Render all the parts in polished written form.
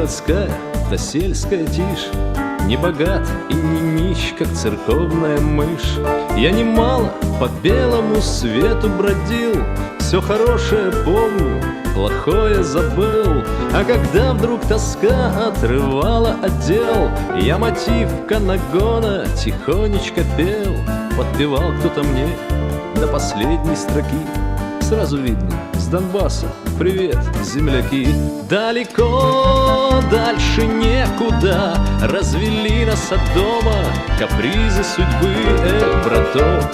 городская, да сельская тишь. Не богат и не нищ, как церковная мышь. Я немало по белому свету бродил, все хорошее помню, плохое забыл. А когда вдруг тоска отрывала отдел, я мотив канагона тихонечко пел. Подпевал кто-то мне до последней строки. Сразу видно, с Донбасса, привет, земляки. Далеко, дальше некуда, развели нас от дома капризы судьбы, браток.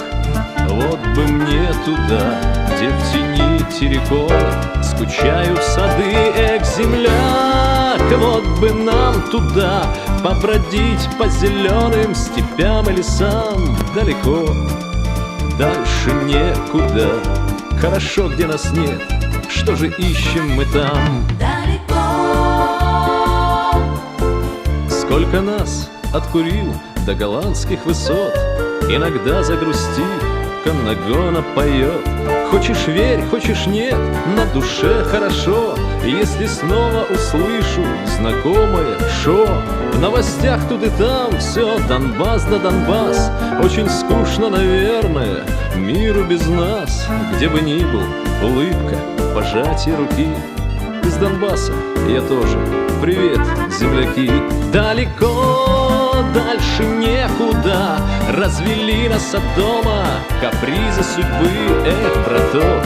Вот бы мне туда, где в тени террикона скучают сады, земляк. Вот бы нам туда побродить по зеленым степям и лесам. Далеко, дальше некуда, хорошо, где нас нет, что же ищем мы там? Далеко. Сколько нас откурил до голландских высот, иногда загрустив, канагона поет. Хочешь верь, хочешь нет, на душе хорошо, если снова услышу знакомое шо. В новостях тут и там все Донбасс да Донбасс. Очень скучно, наверное, миру без нас. Где бы ни был, улыбка, пожатие руки. Из Донбасса я тоже, привет, земляки. Далеко, дальше некуда, развели нас от дома капризы судьбы, браток.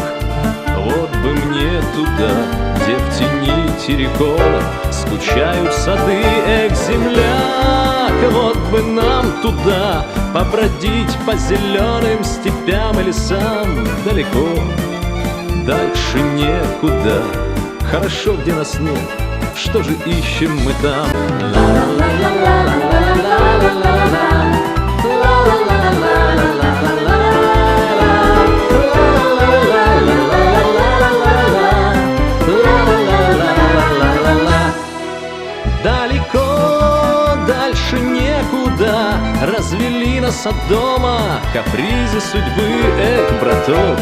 Вот бы мне туда, где в тени террикона скучают сады, земляк. Вот бы нам туда побродить по зеленым степям и лесам. Далеко, дальше некуда, хорошо, где нас нет, что же ищем мы там? Далеко, дальше некуда, развели нас от дома капризы судьбы, браток.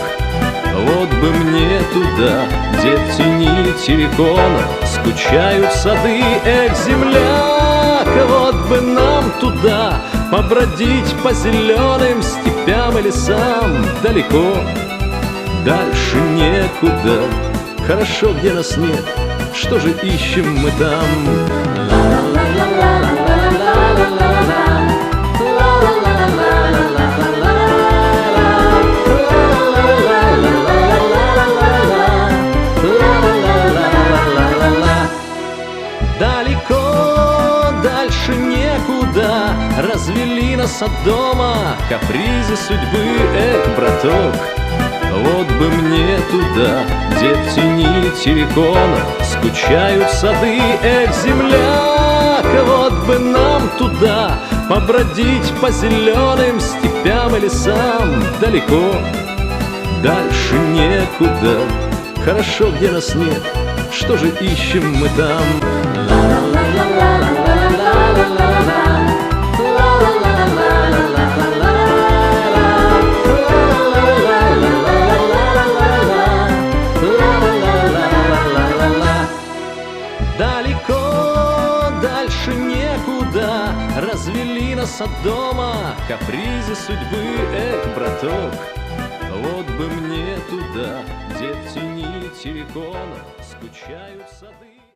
Вот бы мне туда, где в тени террикона скучают сады, земляк. Вот бы нам туда побродить по зеленым степям и лесам. Далеко, дальше некуда, хорошо, где нас нет, что же ищем мы там? Далеко, дальше некуда, развели нас от дома капризы судьбы, браток. Вот бы мне туда, где в тени террикона скучают сады, земляк. Вот бы нам туда побродить по зеленым степям и лесам. Далеко, дальше некуда, хорошо, где нас нет, что же ищем мы там? Далеко, дальше некуда, развели нас от дома капризы судьбы, браток. Вот бы мне туда, где в тени террикона скучают сады.